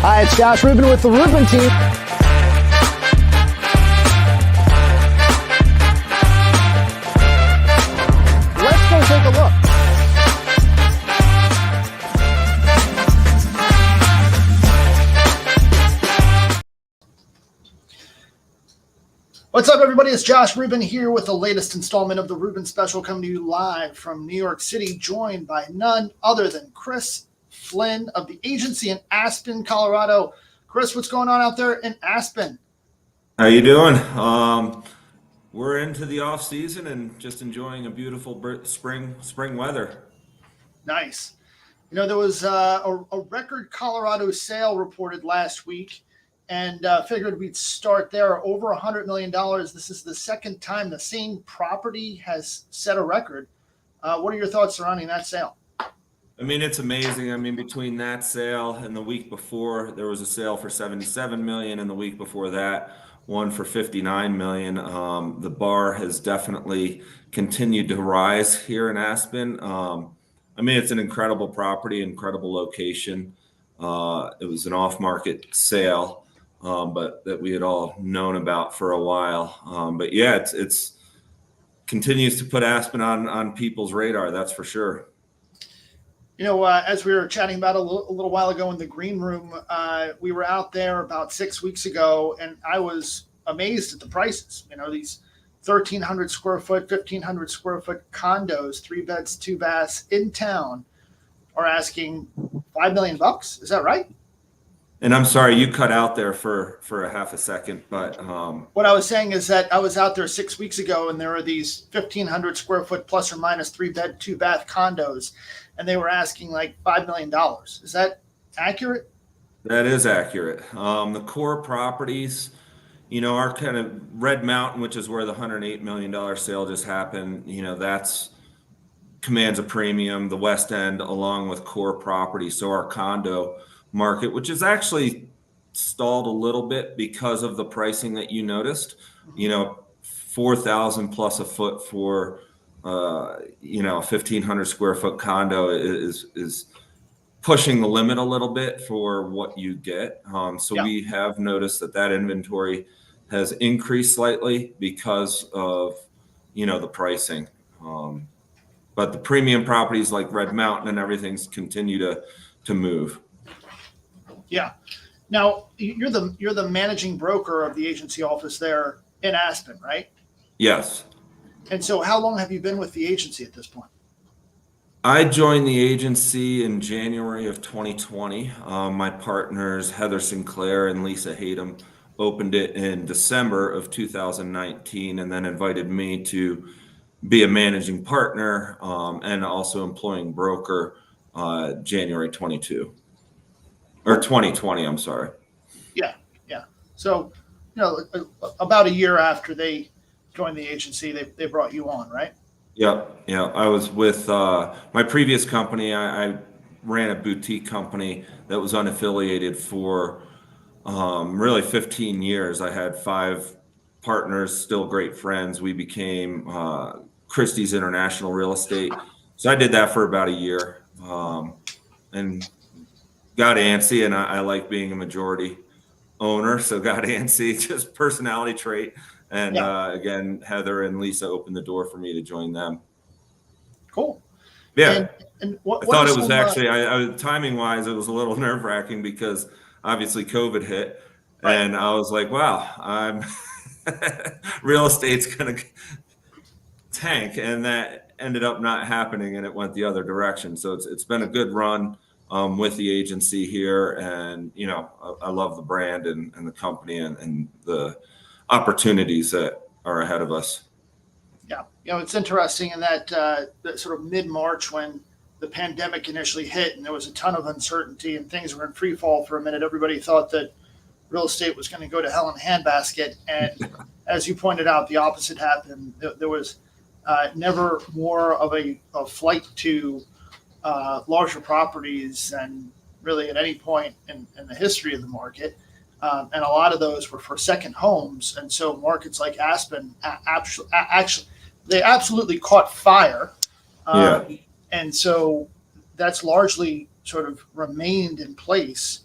Hi, it's Josh Rubin with the Rubin team. Let's go take a look. What's up, everybody? It's Josh Rubin here with the latest installment of the Rubin Special, coming to you live from New York City, joined by none other than Chris Flynn of the Agency in Aspen, Colorado. Chris, what's going on out there in Aspen? How you doing? We're into the off season and just enjoying a beautiful spring weather. Nice. You know, there was a record Colorado sale reported last week, and figured we'd start there. Over $100 million. This is the second time the same property has set a record. What are your thoughts surrounding that sale? I mean, it's amazing. I mean, between that sale and the week before, there was a sale for $77 million, and the week before that, one for $59 million. The bar has definitely continued to rise here in Aspen. I mean, it's an incredible property, incredible location. It was an off-market sale, but that we had all known about for a while. But yeah, it's continues to put Aspen on people's radar. That's for sure. You know, as we were chatting about a little while ago in the green room, we were out there about 6 weeks ago, and I was amazed at the prices. You know, these 1,300 square foot, 1,500 square foot condos, 3 beds, 2 baths in town, are asking $5 million. Is that right? And I'm sorry, you cut out there for a half a second, but what I was saying is that I was out there 6 weeks ago, and there are these 1,500 square foot plus or minus 3 bed, 2 bath condos, and they were asking like $5 million. Is that accurate? That is accurate. The core properties, you know, our kind of Red Mountain, which is where the $108 million sale just happened, you know, that's commands a premium, the West End, along with core properties. So our condo market, which is actually stalled a little bit because of the pricing that you noticed, you know, 4,000 plus a foot for you know, 1,500 square foot condo is pushing the limit a little bit for what you get. So yeah, we have noticed that inventory has increased slightly because of, you know, the pricing. But the premium properties like Red Mountain and everything's continue to move. Yeah. Now you're the managing broker of the agency office there in Aspen, right? Yes. And so how long have you been with the agency at this point? I joined the agency in January of 2020. My partners, Heather Sinclair and Lisa Hayden, opened it in December of 2019 and then invited me to be a managing partner and also employing broker January 22 or 2020. I'm sorry. Yeah. So, you know, about a year after they joined the agency, they brought you on, right? Yeah. I was with my previous company. I ran a boutique company that was unaffiliated for really 15 years. I had 5 partners, still great friends. We became Christie's International Real Estate. So I did that for about a year and got antsy, and I like being a majority owner. So got antsy, just personality trait. And again, Heather and Lisa opened the door for me to join them. Cool. Yeah. And I thought it was actually, timing wise, it was a little nerve wracking because obviously COVID hit. Right. And I was like, wow, real estate's going to tank. And that ended up not happening, and it went the other direction. So it's been a good run with the agency here. And, you know, I love the brand and the company and the opportunities that are ahead of us. Yeah. You know, it's interesting in that sort of mid-March when the pandemic initially hit and there was a ton of uncertainty and things were in free fall for a minute. Everybody thought that real estate was going to go to hell in a handbasket. And as you pointed out, the opposite happened. There was never more of a flight to larger properties than really at any point in the history of the market. And a lot of those were for second homes. And so markets like Aspen actually they absolutely caught fire. And so that's largely sort of remained in place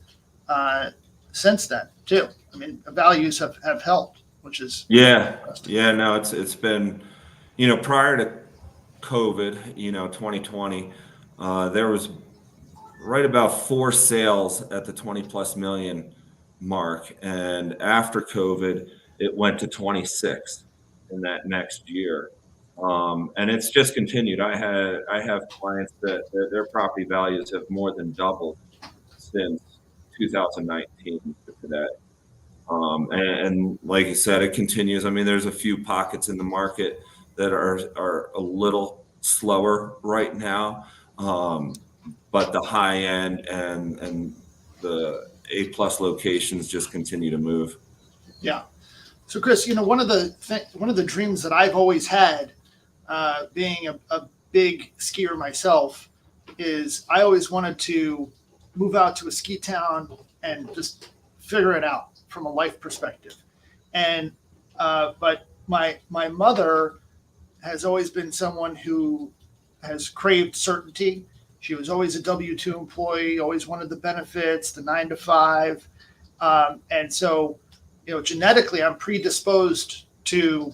since then too. I mean, values have helped, which is Yeah, interesting. yeah, no, it's been, prior to COVID, 2020, there was right about 4 sales at the 20 plus million mark. And after COVID, it went to 26 in that next year. And it's just continued. I have clients that their property values have more than doubled since 2019 to today. And like you said, it continues. I mean, there's a few pockets in the market that are a little slower right now. But the high end and the A plus locations just continue to move. Yeah. So, Chris, one of the dreams that I've always had, being a big skier myself, is I always wanted to move out to a ski town and just figure it out from a life perspective. And but my mother has always been someone who has craved certainty. She was always a W-2 employee, always wanted the benefits, the 9 to 5, and so genetically, I'm predisposed to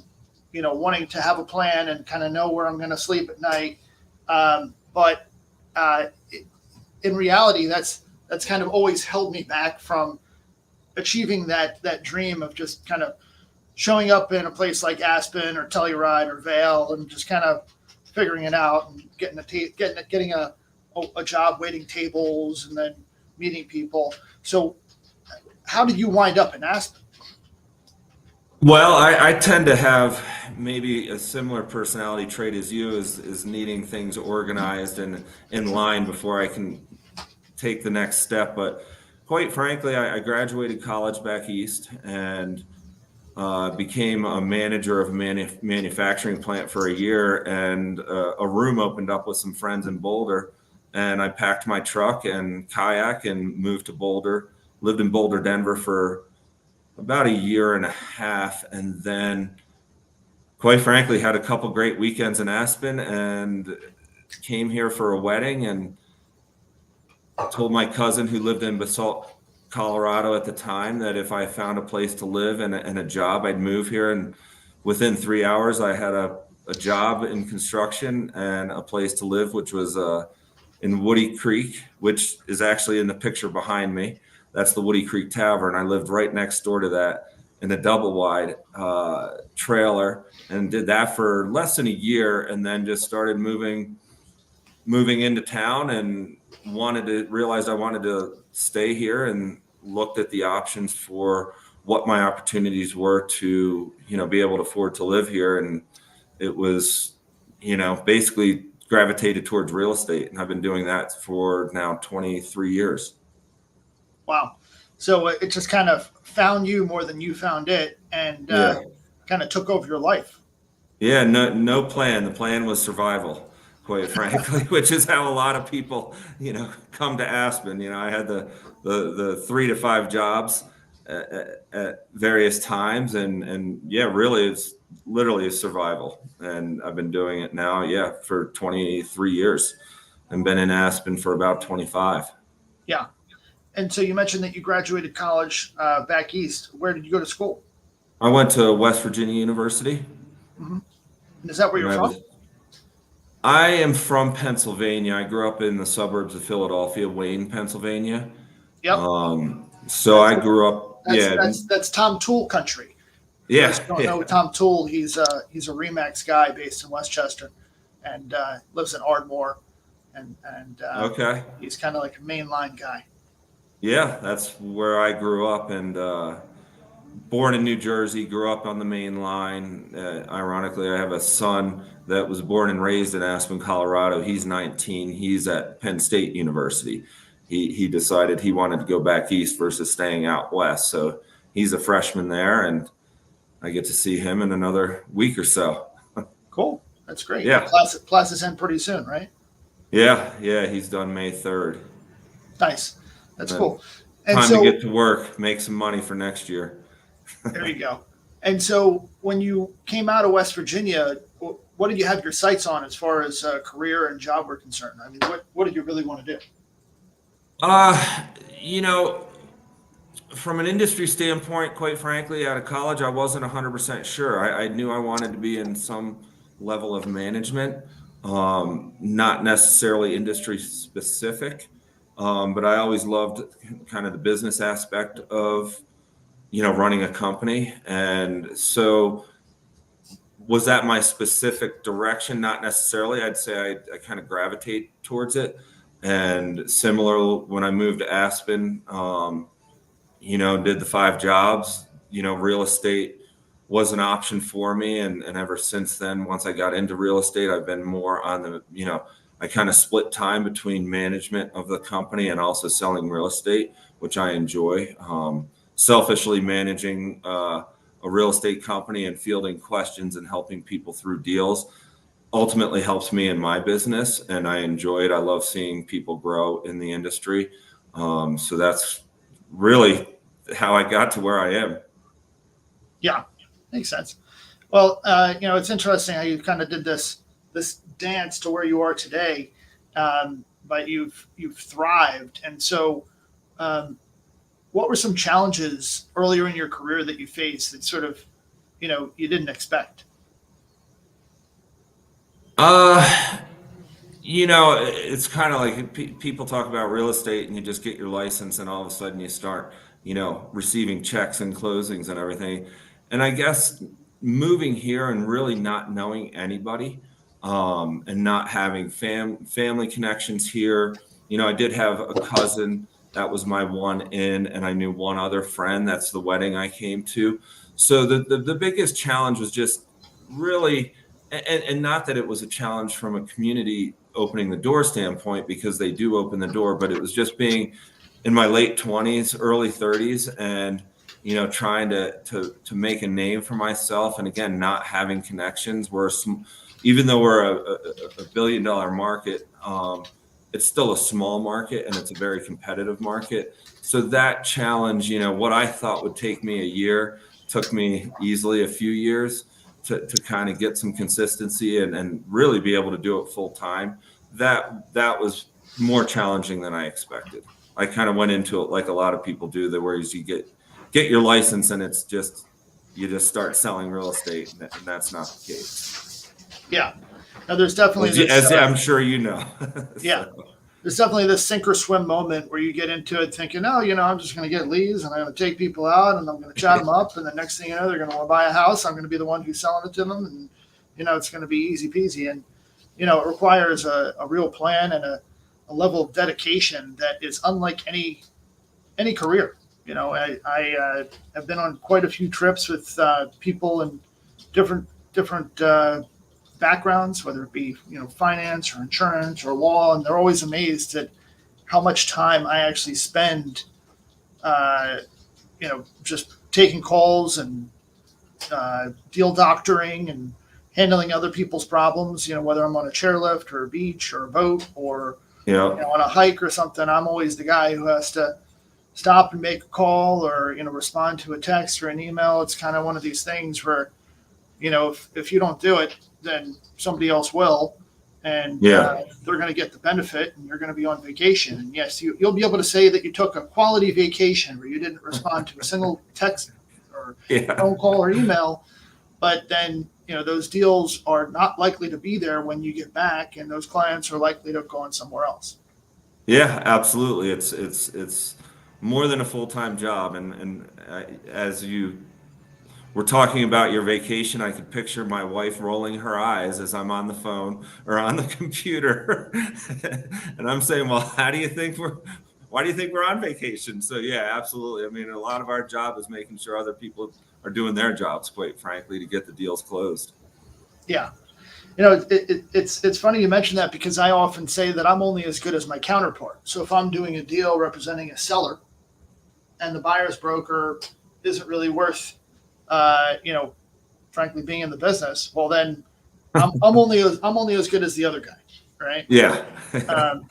wanting to have a plan and kind of know where I'm going to sleep at night. But in reality, that's kind of always held me back from achieving that dream of just kind of showing up in a place like Aspen or Telluride or Vail and just kind of figuring it out and getting a job waiting tables and then meeting people. So how did you wind up in Aspen? Well, I tend to have maybe a similar personality trait as you, is needing things organized and in line before I can take the next step. But quite frankly, I graduated college back east and became a manager of a manufacturing plant for a year. And a room opened up with some friends in Boulder. And I packed my truck and kayak and moved to Boulder, lived in Boulder, Denver for about a year and a half, and then quite frankly had a couple great weekends in Aspen and came here for a wedding and told my cousin who lived in Basalt, Colorado at the time, that if I found a place to live and a job, I'd move here. And within 3 hours I had a job in construction and a place to live, which was in Woody Creek, which is actually in the picture behind me. That's the Woody Creek Tavern. I lived right next door to that in a double wide trailer, and did that for less than a year, and then just started moving into town and realized I wanted to stay here, and looked at the options for what my opportunities were to, be able to afford to live here. And it was, basically gravitated towards real estate. And I've been doing that for now 23 years. Wow. So it just kind of found you more than you found it, and Yeah. kind of took over your life. Yeah. No plan. The plan was survival, quite frankly, which is how a lot of people, come to Aspen. I had the 3 to 5 jobs at various times, and yeah, really, it's literally a survival. And I've been doing it now, yeah, for 23 years, and been in Aspen for about 25. Yeah. And so you mentioned that you graduated college back east. Where did you go to school? I went to West Virginia University. Mm-hmm. And is that where you're from? I am from Pennsylvania. I grew up in the suburbs of Philadelphia, Wayne, Pennsylvania. Yep. So I grew up. That's Tom Toole country. Yeah. If you don't know Tom Toole, he's a Remax guy based in Westchester, and lives in Ardmore, and Okay. he's kind of like a mainline guy. Yeah, that's where I grew up, and born in New Jersey, grew up on the main line. Ironically, I have a son that was born and raised in Aspen, Colorado. He's 19. He's at Penn State University. He decided he wanted to go back east versus staying out west. So he's a freshman there, and I get to see him in another week or so. Cool. That's great. Yeah. Classes end pretty soon, right? Yeah. He's done May 3rd. Nice. That's cool. And time so, to get to work, make some money for next year. There you go. And so when you came out of West Virginia, what did you have your sights on as far as career and job were concerned? I mean, what did you really want to do? From an industry standpoint, quite frankly, out of college, I wasn't 100% sure. I knew I wanted to be in some level of management, not necessarily industry specific, but I always loved kind of the business aspect of, running a company. And so was that my specific direction? Not necessarily. I'd say I kind of gravitate towards it. And similar when I moved to Aspen, did the 5 jobs, real estate was an option for me. And ever since then, once I got into real estate, I've been more on I kind of split time between management of the company and also selling real estate, which I enjoy. Selfishly managing a real estate company and fielding questions and helping people through deals ultimately helps me in my business, and I enjoy it. I love seeing people grow in the industry. So that's really how I got to where I am. Yeah, makes sense. Well, it's interesting how you kind of did this dance to where you are today, but you've thrived. And so, what were some challenges earlier in your career that you faced that sort of, you didn't expect? It's kind of like people talk about real estate and you just get your license and all of a sudden you start, receiving checks and closings and everything. And I guess moving here and really not knowing anybody, and not having family connections here. I did have a cousin that was my one in, and I knew one other friend. That's the wedding I came to. So the biggest challenge was just really, and not that it was a challenge from a community opening the door standpoint, because they do open the door, but it was just being in my late 20s, early 30s, and trying to make a name for myself, and again, not having connections. Even though we're a $1 billion market, it's still a small market and it's a very competitive market. So that challenge, what I thought would take me a year took me easily a few years to kind of get some consistency and really be able to do it full time. That was more challenging than I expected. I kind of went into it like a lot of people do, whereas you get your license and it's just, you just start selling real estate, and that's not the case. Yeah. Now, there's definitely this, as I'm sure you know. Yeah. There's definitely this sink or swim moment where you get into it thinking, oh, I'm just going to get leads and I'm going to take people out and I'm going to chat them up. And the next thing you know, they're going to want to buy a house. I'm going to be the one who's selling it to them. And, it's going to be easy peasy. And, it requires a real plan and a level of dedication that is unlike any career. I have been on quite a few trips with people in different backgrounds, whether it be finance or insurance or law, and they're always amazed at how much time I actually spend, just taking calls and deal doctoring and handling other people's problems. Whether I'm on a chairlift or a beach or a boat or on a hike or something, I'm always the guy who has to stop and make a call or respond to a text or an email. It's kind of one of these things where if you don't do it, then somebody else will, and they're going to get the benefit, and you're going to be on vacation. And yes, you'll be able to say that you took a quality vacation where you didn't respond to a single text or phone call or email, but then those deals are not likely to be there when you get back, and those clients are likely to go on somewhere else. Yeah, absolutely. It's more than a full-time job, and as you we're talking about your vacation, I could picture my wife rolling her eyes as I'm on the phone or on the computer. And I'm saying, well, why do you think we're on vacation? So yeah, absolutely. I mean, a lot of our job is making sure other people are doing their jobs, quite frankly, to get the deals closed. Yeah. It's funny you mention that, because I often say that I'm only as good as my counterpart. So if I'm doing a deal representing a seller and the buyer's broker isn't really worth frankly, being in the business, well, then I'm only as good as the other guy, right? Yeah.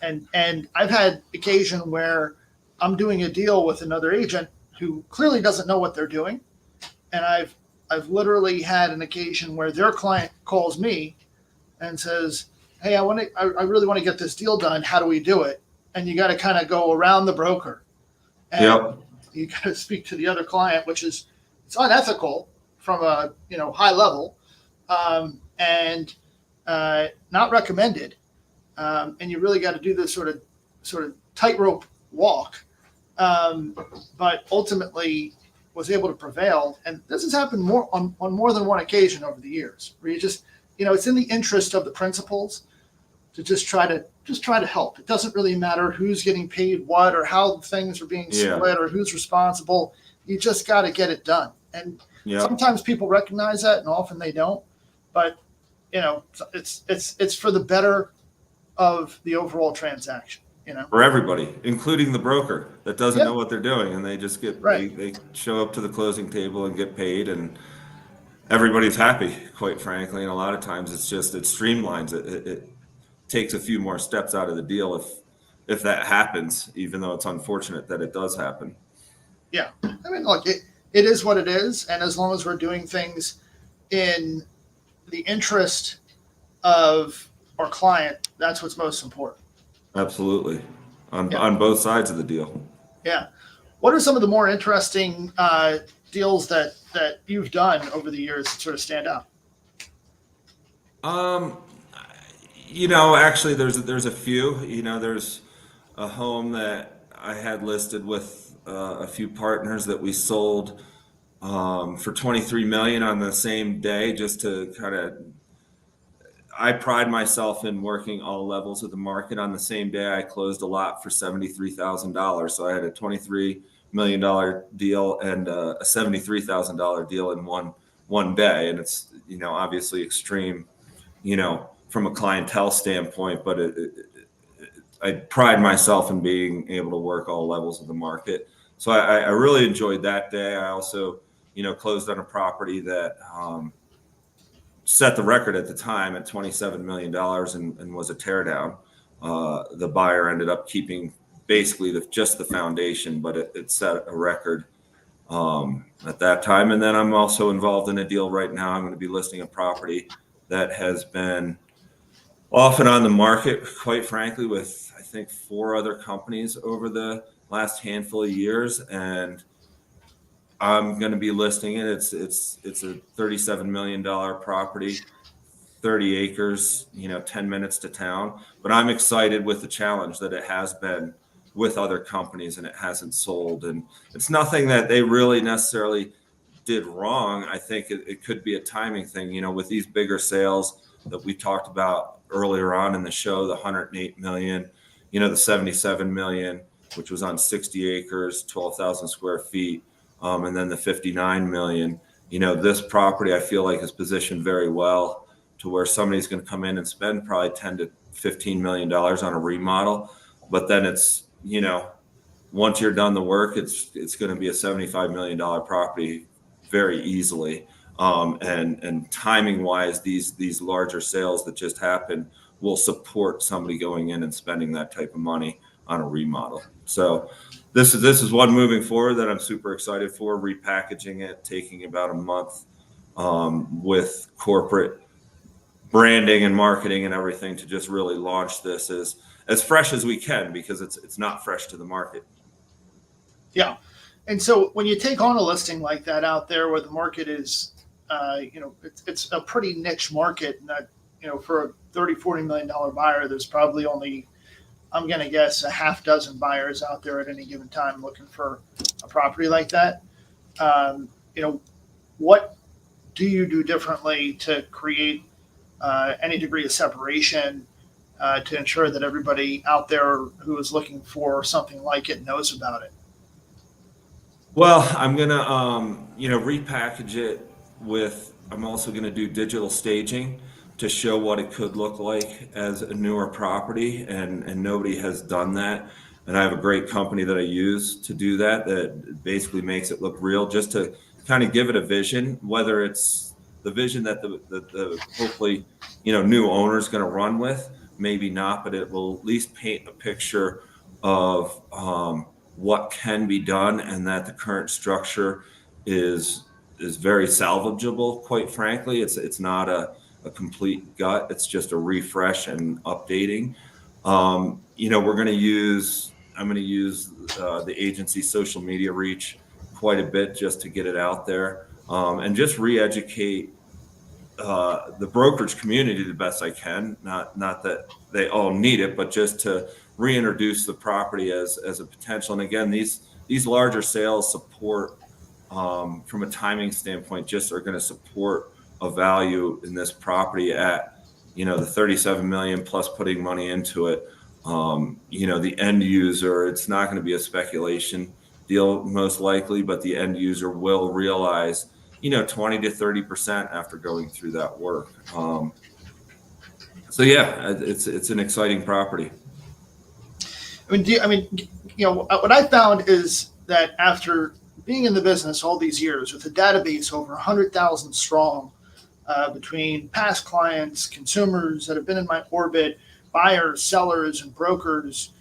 And I've had occasion where I'm doing a deal with another agent who clearly doesn't know what they're doing, and I've literally had an occasion where their client calls me and says, "Hey, I really want to get this deal done. How do we do it?" And you got to kind of go around the broker. And You got to speak to the other client, which is it's unethical from a high level, and not recommended. And you really got to do this sort of tightrope walk. But ultimately was able to prevail. And this has happened on more than one occasion over the years, where you just, it's in the interest of the principals to just try to help. It doesn't really matter who's getting paid what or how things are being split or who's responsible. You just got to get it done. And sometimes people recognize that, and often they don't. But it's for the better of the overall transaction. For everybody, including the broker that doesn't know what they're doing, and they just get they show up to the closing table and get paid, and everybody's happy, quite frankly. And a lot of times it streamlines it. It takes a few more steps out of the deal if that happens, even though it's unfortunate that it does happen. Yeah, I mean, look, it is what it is, and as long as we're doing things in the interest of our client, that's what's most important. Absolutely. On both sides of the deal. Yeah. What are some of the more interesting deals that you've done over the years that sort of stand out? Actually there's a few. There's a home that I had listed with a few partners that we sold for $23 million on the same day, just to kind of, I pride myself in working all levels of the market. On the same day, I closed a lot for $73,000. So I had a $23 million deal and a $73,000 deal in one day. And it's, obviously extreme, from a clientele standpoint, but I pride myself in being able to work all levels of the market. So I really enjoyed that day. I also, closed on a property that set the record at the time at $27 million and was a teardown. The buyer ended up keeping basically just the foundation, but it set a record at that time. And then I'm also involved in a deal right now. I'm going to be listing a property that has been off and on the market, quite frankly, with I think 4 other companies over the last handful of years, and I'm going to be listing it. It's a $37 million property, 30 acres, 10 minutes to town. But I'm excited with the challenge that it has been with other companies, and it hasn't sold. And it's nothing that they really necessarily did wrong. I think it could be a timing thing, with these bigger sales that we talked about earlier on in the show, the $108 million, the $77 million, which was on 60 acres, 12,000 square feet. And then the $59 million, this property I feel like is positioned very well to where somebody's going to come in and spend probably $10 to $15 million on a remodel. But then it's, once you're done the work, it's going to be a $75 million property very easily. And timing wise, these larger sales that just happened will support somebody going in and spending that type of money on a remodel. So this is one moving forward that I'm super excited for. Repackaging it, taking about a month with corporate branding and marketing and everything to just really launch this as fresh as we can, because it's not fresh to the market. Yeah. And so when you take on a listing like that out there where the market is, it's a pretty niche market, and that, for a $30-40 million buyer, there's probably only, I'm going to guess, a half dozen buyers out there at any given time looking for a property like that. What do you do differently to create any degree of separation to ensure that everybody out there who is looking for something like it knows about it? Well, I'm going to, repackage it with, I'm also going to do digital staging to show what it could look like as a newer property, and nobody has done that. And I have a great company that I use to do that basically makes it look real, just to kind of give it a vision, whether it's the vision that the hopefully, new owner is going to run with, maybe not, but it will at least paint a picture of what can be done, and that the current structure is very salvageable. Quite frankly, it's not a complete gut. It's just a refresh and updating. We're going to use I'm going to use the agency social media reach quite a bit just to get it out there, and just re-educate the brokerage community the best I can. Not that they all need it, but just to reintroduce the property as a potential. And again, these larger sales support, from a timing standpoint, just are going to support a value in this property at, the 37 million plus putting money into it. The end user, it's not going to be a speculation deal most likely, but the end user will realize 20 to 30% after going through that work. So yeah, it's an exciting property. What I found is that after being in the business all these years with a database over 100,000 strong, between past clients, consumers that have been in my orbit, buyers, sellers, and brokers,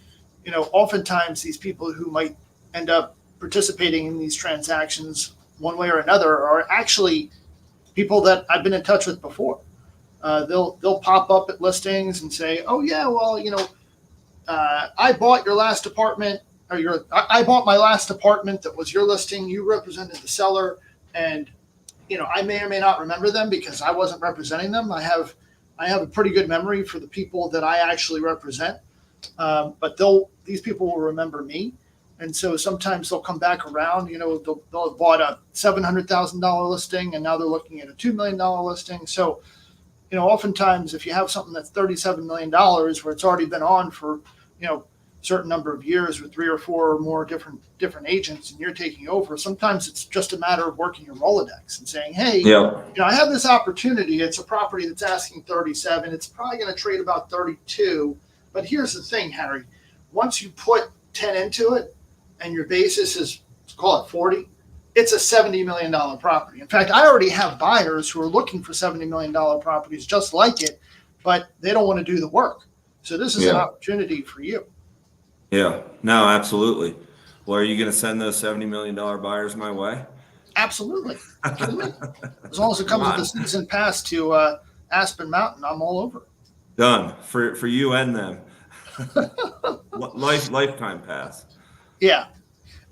oftentimes these people who might end up participating in these transactions one way or another are actually people that I've been in touch with before. They'll pop up at listings and say, "Oh yeah, well, I bought your last apartment, or I bought my last apartment that was your listing. You represented the seller, and I may or may not remember them because I wasn't representing them. I have a pretty good memory for the people that I actually represent, but these people will remember me." And so sometimes they'll come back around, they'll have bought a $700,000 listing and now they're looking at a $2 million listing. So, oftentimes if you have something that's $37 million where it's already been on for, a certain number of years with 3 or 4 or more different agents and you're taking over, sometimes it's just a matter of working your Rolodex and saying, "Hey, Yeah. I have this opportunity. It's a property that's asking 37. It's probably going to trade about 32. But here's the thing, Harry, once you put 10 into it, and your basis is, let's call it 40, it's a $70 million property. In fact, I already have buyers who are looking for $70 million properties just like it, but they don't want to do the work. So this is an opportunity for you. Yeah, no, absolutely. Well, are you going to send those $70 million buyers my way? Absolutely. Kidding me? As long as it comes with a season pass to Aspen Mountain, I'm all over. Done for you and them. Lifetime pass. Yeah.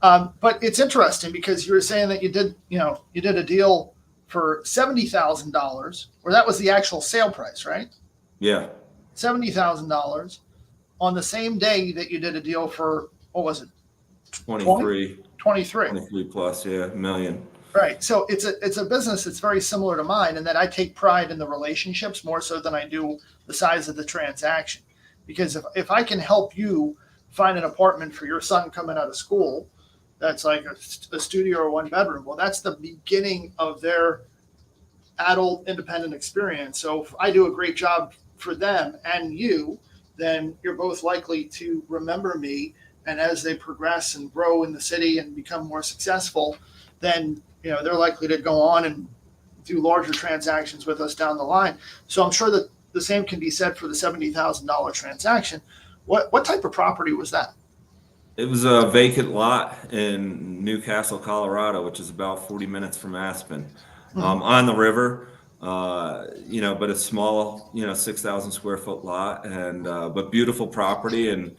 But it's interesting because you were saying that you did a deal for $70,000, or that was the actual sale price, right? Yeah. $70,000 on the same day that you did a deal for, what was it? 23 plus, million. Right. So it's a business that's very similar to mine in that I take pride in the relationships more so than I do the size of the transaction. Because if I can help you find an apartment for your son coming out of school that's like a studio or 1 bedroom, well, that's the beginning of their adult independent experience. So if I do a great job for them and you, then you're both likely to remember me. And as they progress and grow in the city and become more successful, then they're likely to go on and do larger transactions with us down the line. So I'm sure that the same can be said for the $70,000 transaction. What type of property was that? It was a vacant lot in Newcastle, Colorado, which is about 40 minutes from Aspen, on the river. But a small, 6,000 square foot lot, and but beautiful property. And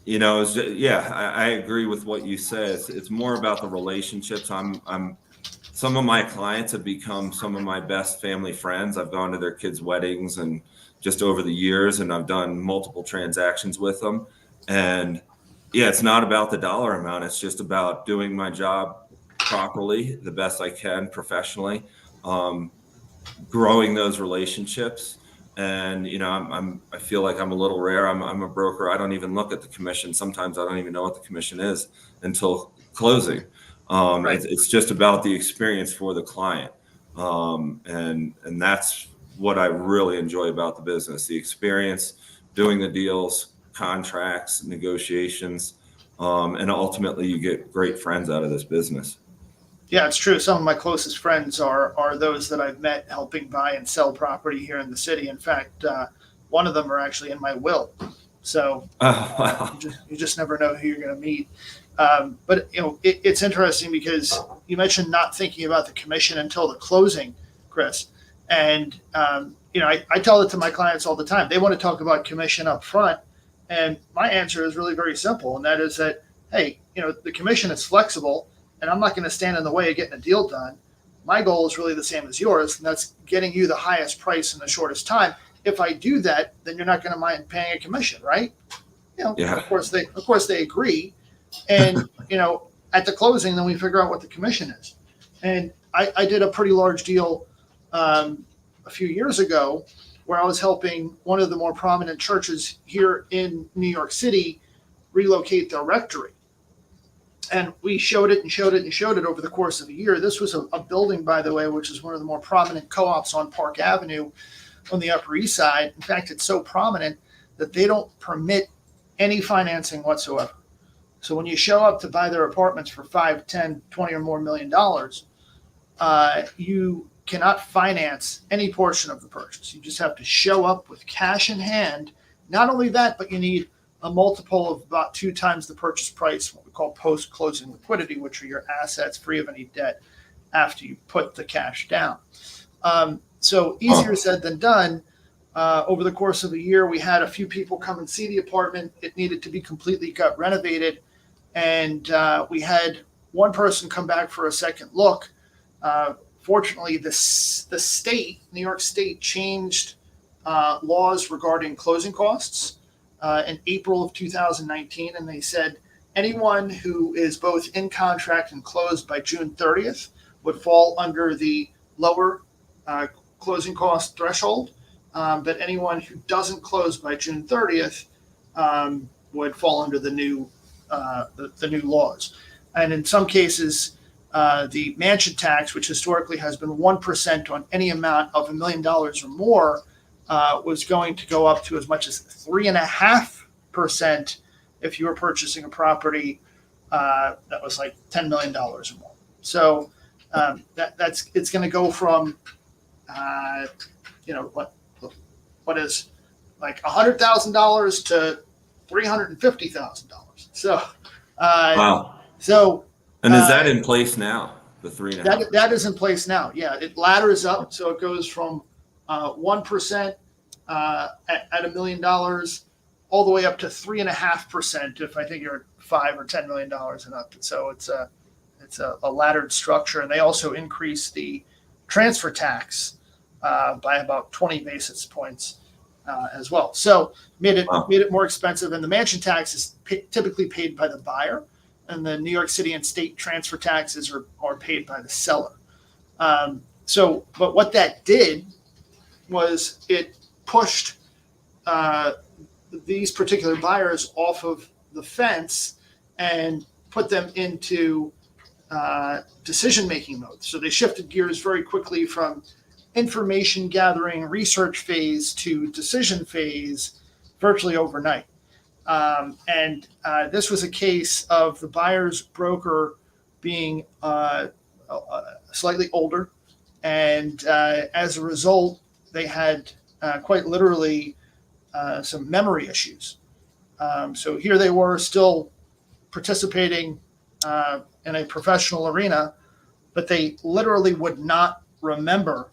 I agree with what you said. It's more about the relationships. Some of my clients have become some of my best family friends. I've gone to their kids' weddings and just over the years, and I've done multiple transactions with them. And it's not about the dollar amount. It's just about doing my job properly, the best I can professionally, growing those relationships. And I feel like I'm a little rare. I'm a broker. I don't even look at the commission. Sometimes I don't even know what the commission is until closing. Right. It's just about the experience for the client, and that's what I really enjoy about the business: the experience, doing the deals, contracts, negotiations, and ultimately you get great friends out of this business. Yeah, it's true. Some of my closest friends are those that I've met helping buy and sell property here in the city. In fact, one of them are actually in my will. So wow. you just never know who you're going to meet. But it's interesting because you mentioned not thinking about the commission until the closing, Chris. And I tell it to my clients all the time. They want to talk about commission up front, And my answer is really very simple, and that is that, hey, the commission is flexible, and I'm not going to stand in the way of getting a deal done. My goal is really the same as yours, and that's getting you the highest price in the shortest time. If I do that, then you're not going to mind paying a commission, right? Yeah. Of course they agree, and at the closing, then we figure out what the commission is. And I did a pretty large deal a few years ago where I was helping one of the more prominent churches here in New York City relocate their rectory. And we showed it and showed it and showed it over the course of a year. This was a building, by the way, which is one of the more prominent co-ops on Park Avenue on the Upper East Side. In fact, it's so prominent that they don't permit any financing whatsoever. So when you show up to buy their apartments for 5, 10, 20 or more $1 million, you cannot finance any portion of the purchase. You just have to show up with cash in hand. Not only that, but you need a multiple of about 2 times the purchase price, what we call post-closing liquidity, which are your assets free of any debt after you put the cash down. So easier said than done. Over the course of a year, we had a few people come and see the apartment. It needed to be completely gut renovated. And we had one person come back for a second look. Fortunately, the state, New York State, changed laws regarding closing costs in April of 2019. And they said anyone who is both in contract and closed by June 30th would fall under the lower closing cost threshold. But anyone who doesn't close by June 30th would fall under the new laws. And in some cases, the mansion tax, which historically has been 1% on any amount of $1 million or more, was going to go up to as much as 3.5% if you were purchasing a property that was like $10 million or more. So it's going to go from what is like $100,000 to $350,000. So Wow. So And is that in place now? The 3.5%? That is in place now. Yeah, it ladders up, so it goes from 1% at $1 million all the way up to 3.5% if I think you're at $5 or $10 million and up. So it's a laddered structure, and they also increase the transfer tax by about 20 basis points as well. So made it more expensive, and the mansion tax is typically paid by the buyer, and the New York City and state transfer taxes are paid by the seller. But what that did was it pushed these particular buyers off of the fence and put them into decision-making mode. So they shifted gears very quickly from information gathering, research phase to decision phase virtually overnight. And this was a case of the buyer's broker being slightly older. And as a result, they had quite literally some memory issues. So here they were still participating in a professional arena, but they literally would not remember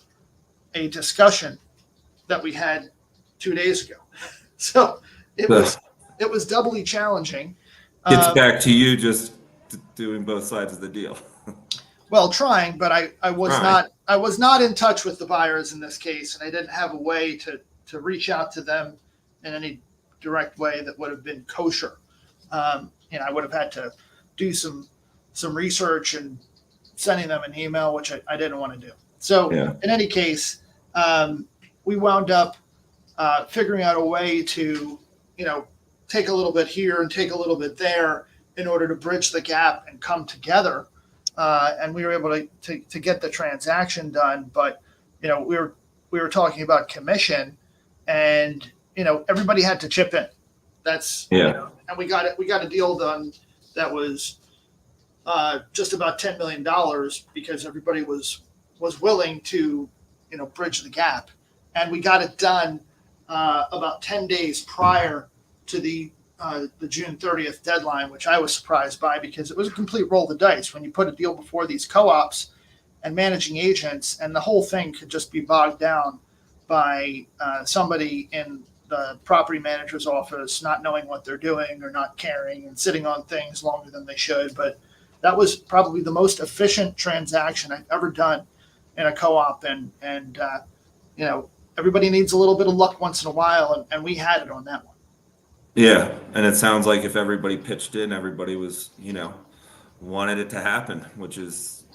a discussion that we had 2 days ago. So it was doubly challenging. It's back to you just doing both sides of the deal. Well, trying, but I was not in touch with the buyers in this case, and I didn't have a way to reach out to them in any direct way that would have been kosher. I would have had to do some research and sending them an email, which I didn't want to do. So in any case, we wound up figuring out a way to, take a little bit here and take a little bit there in order to bridge the gap and come together. And we were able to get the transaction done. But, we were talking about commission, and, everybody had to chip in. That's, and we got a deal done that was just about $10 million because everybody was willing to, bridge the gap. And we got it done about 10 days prior to the June 30th deadline, which I was surprised by because it was a complete roll of the dice when you put a deal before these co-ops and managing agents, and the whole thing could just be bogged down by somebody in the property manager's office not knowing what they're doing or not caring and sitting on things longer than they should. But that was probably the most efficient transaction I've ever done in a co-op. And everybody needs a little bit of luck once in a while, and we had it on that one. Yeah, and it sounds like if everybody pitched in, everybody was, wanted it to happen, which is,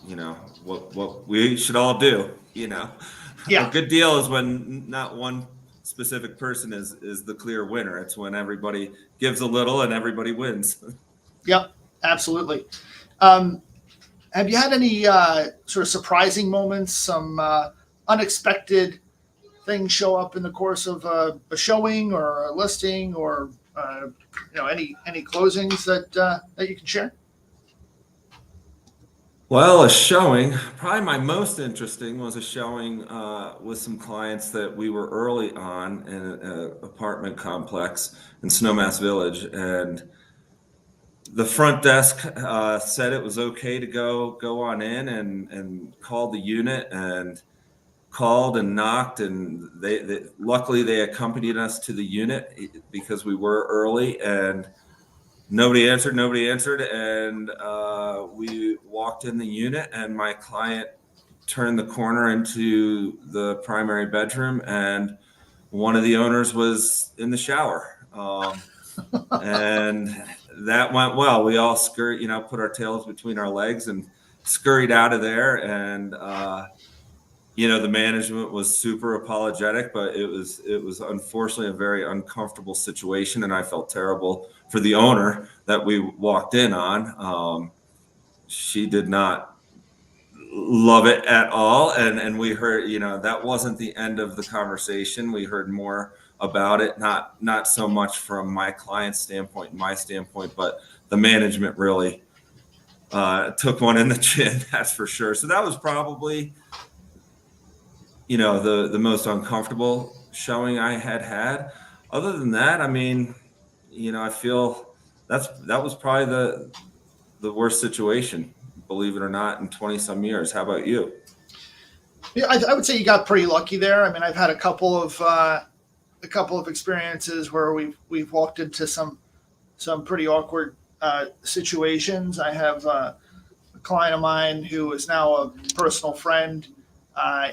what we should all do, Yeah. A good deal is when not one specific person is the clear winner. It's when everybody gives a little and everybody wins. Yep, absolutely. Have you had any sort of surprising moments, some unexpected things show up in the course of a showing or a listing, or any closings that you can share? Well, a showing, probably my most interesting was a showing with some clients that we were early on in an apartment complex in Snowmass Village. And the front desk said it was okay to go on in, and called the unit and called and knocked. And they luckily they accompanied us to the unit because we were early, and nobody answered, and we walked in the unit, and my client turned the corner into the primary bedroom, and one of the owners was in the shower. And that went well. We all scurried, put our tails between our legs and scurried out of there. And the management was super apologetic, but it was unfortunately a very uncomfortable situation, and I felt terrible for the owner that we walked in on. She did not love it at all, and we heard, that wasn't the end of the conversation. We heard more about it, not so much from my client's standpoint, my standpoint, but the management really took one in the chin, that's for sure. So that was probably the most uncomfortable showing I had. Other than that, I feel that was probably the worst situation, believe it or not, in 20 some years. How about you? Yeah, I would say you got pretty lucky there. I mean, I've had a couple of experiences where we've walked into some pretty awkward situations. I have a client of mine who is now a personal friend.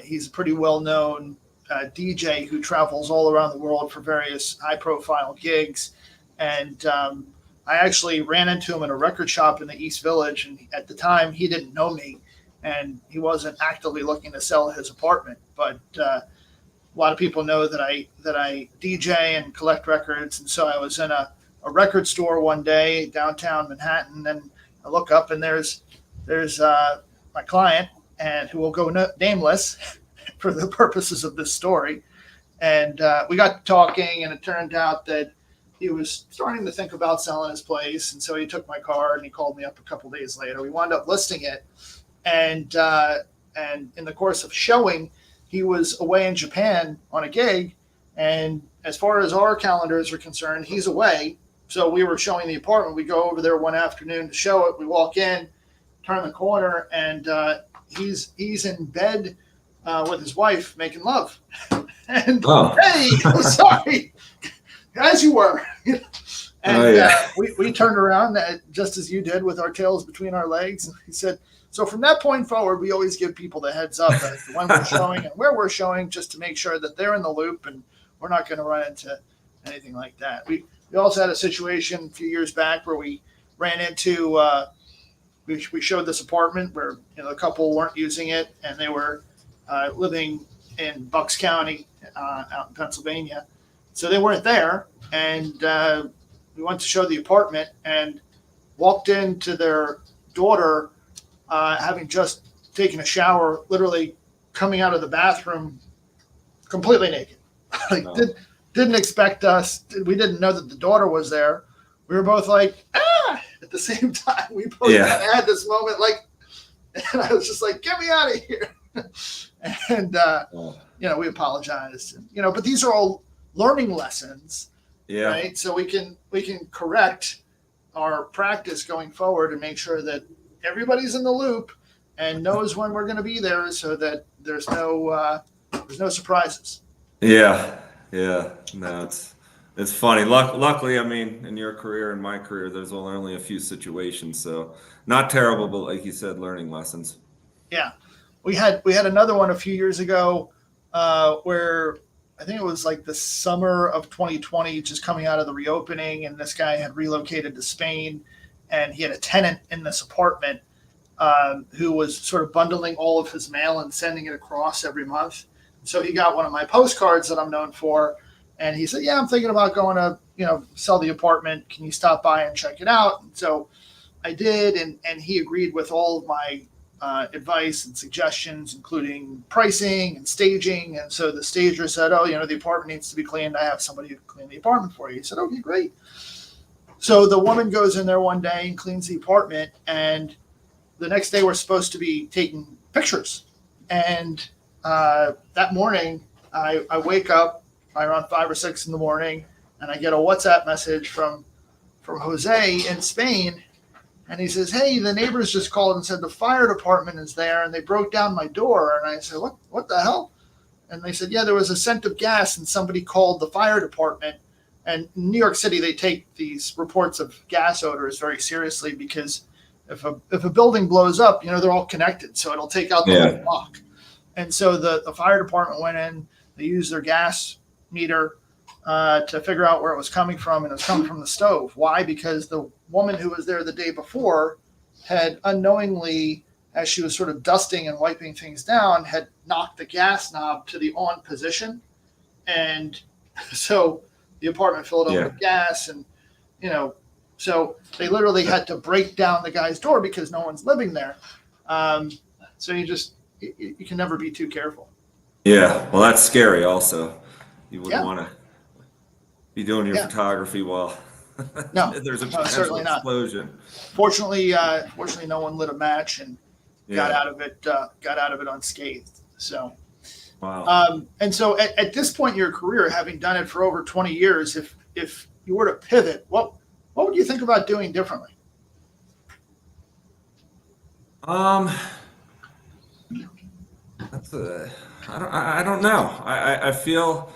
He's a pretty well-known DJ who travels all around the world for various high-profile gigs. And I actually ran into him in a record shop in the East Village. And at the time, he didn't know me, and he wasn't actively looking to sell his apartment. But a lot of people know that I DJ and collect records. And so I was in a record store one day downtown Manhattan, and I look up, and there's my client, and who will go nameless for the purposes of this story. And we got talking, and it turned out that he was starting to think about selling his place. And so he took my card and he called me up a couple days later. We wound up listing it. And in the course of showing, he was away in Japan on a gig. And as far as our calendars are concerned, he's away. So we were showing the apartment. We go over there one afternoon to show it. We walk in, turn the corner, and he's in bed with his wife making love. And hey, I'm sorry, as you were. And we turned around just as you did, with our tails between our legs. And he said, so from that point forward, we always give people the heads up as to when we're showing and where we're showing, just to make sure that they're in the loop and we're not going to run into anything like that. We also had a situation a few years back where we ran into we showed this apartment where the couple weren't using it, and they were living in Bucks County out in Pennsylvania, so they weren't there. And we went to show the apartment and walked into their daughter having just taken a shower, literally coming out of the bathroom completely naked. Didn't expect us. We didn't know that the daughter was there. We were both like, at the same time. We both had this moment, and I was just like, get me out of here. And, we apologized. And, but these are all learning lessons, right? So we can correct our practice going forward and make sure that everybody's in the loop and knows when we're going to be there, so that there's no surprises. Yeah, Yeah, no, it's funny. Luckily, I mean, in your career and my career, there's only a few situations, so not terrible, but like you said, learning lessons. Yeah, we had another one a few years ago where I think it was like the summer of 2020, just coming out of the reopening, and this guy had relocated to Spain, and he had a tenant in this apartment who was sort of bundling all of his mail and sending it across every month. So he got one of my postcards that I'm known for, and he said, "Yeah, I'm thinking about going to sell the apartment. Can you stop by and check it out?" And so I did, and he agreed with all of my advice and suggestions, including pricing and staging. And so the stager said, "Oh, the apartment needs to be cleaned. I have somebody who can clean the apartment for you." He said, "Okay, great." So the woman goes in there one day and cleans the apartment, and the next day we're supposed to be taking pictures. And that morning, I wake up around 5 or 6 in the morning, and I get a WhatsApp message from Jose in Spain. And he says, "Hey, the neighbors just called and said the fire department is there, and they broke down my door." And I said, What the hell?" And they said, "Yeah, there was a scent of gas, and somebody called the fire department." And in New York City, they take these reports of gas odors very seriously, because if a building blows up, they're all connected, so it'll take out the whole Yeah, block. And so the fire department went in. They used their gas meter to figure out where it was coming from, and it was coming from the stove. Why? Because the woman who was there the day before had unknowingly, as she was sort of dusting and wiping things down, had knocked the gas knob to the on position, and so the apartment filled up yeah, with gas, and so they literally had to break down the guy's door because no one's living there. So you can never be too careful. yeah. Well, that's scary. Also, you wouldn't Yeah, want to be doing your yeah. photography while No, there's a no, potential certainly not. explosion. Fortunately, no one lit a match and got Yeah. out of it. Got out of it unscathed. So, Wow. and so at this point in your career, having done it for over 20 years, if you were to pivot, what would you think about doing differently? Um, that's a, I don't know. I feel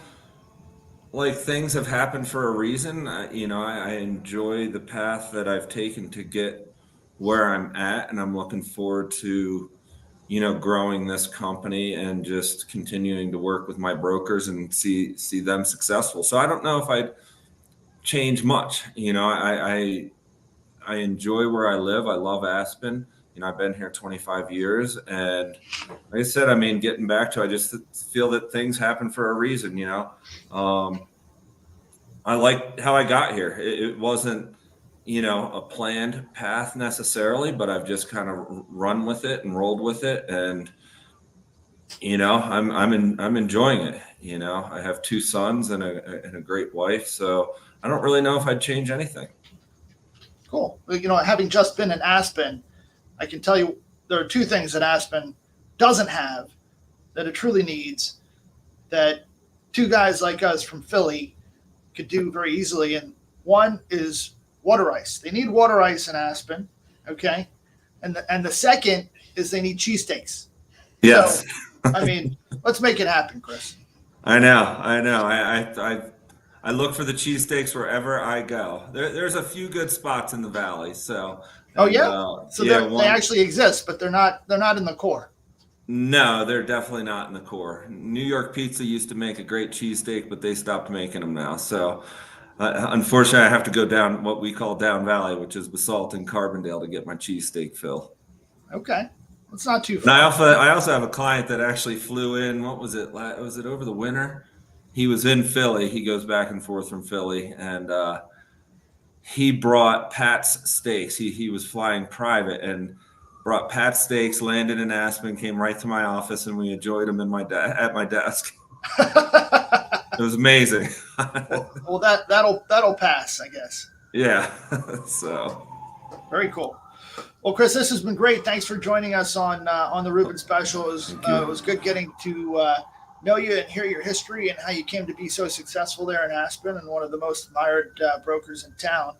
like things have happened for a reason. I enjoy the path that I've taken to get where I'm at, and I'm looking forward to, growing this company and just continuing to work with my brokers and see them successful. So I don't know if I'd change much. I enjoy where I live. I love Aspen. I've been here 25 years, and like I said, I mean, getting back to, I just feel that things happen for a reason. I like how I got here. It wasn't, a planned path necessarily, but I've just kind of run with it and rolled with it, and I'm enjoying it. I have two sons and a great wife, so I don't really know if I'd change anything. Cool. Well, having just been in Aspen, I can tell you there are two things that Aspen doesn't have that it truly needs, that two guys like us from Philly could do very easily. And one is water ice. They need water ice in Aspen, okay? And the second is they need cheesesteaks. So, Yes. I mean, let's make it happen, Chris. I know. I look for the cheesesteaks wherever I go. There's a few good spots in the valley. So, Oh and yeah, so yeah, they one. actually exist, but they're not in the core. No, they're definitely not in the core. New York Pizza used to make a great cheesesteak, but they stopped making them now. So, unfortunately, I have to go down what we call down valley, which is Basalt and Carbondale, to get my cheesesteak fill. Okay, it's not too And I far. also I also have a client that actually flew in. What was it? Was it over the winter? He was in Philly. He goes back and forth from Philly, and he brought Pat's steaks. He was flying private and brought Pat's steaks. Landed in Aspen, came right to my office, and we enjoyed them at my desk. It was amazing. Well, that'll pass, I guess. Yeah. So Very cool. Well, Chris, this has been great. Thanks for joining us on the Rubin Special. thank It you. was good getting to know you and hear your history and how you came to be so successful there in Aspen and one of the most admired brokers in town.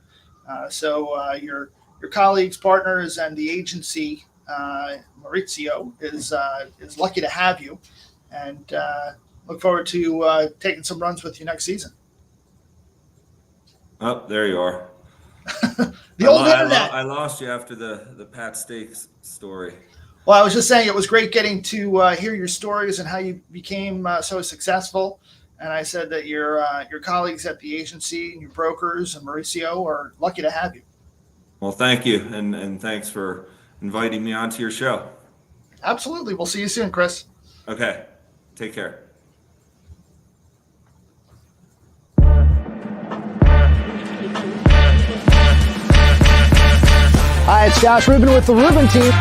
Your colleagues, partners, and the agency, Maurizio, is lucky to have you. And look forward to taking some runs with you next season. Oh, there you are. The old internet. I lost you after the Pat Stakes story. Well, I was just saying it was great getting to hear your stories and how you became so successful. And I said that your colleagues at the agency and your brokers and Mauricio are lucky to have you. Well, thank you, and thanks for inviting me onto your show. Absolutely. We'll see you soon, Chris. Okay, take care. Hi, it's Josh Rubin with the Rubin team.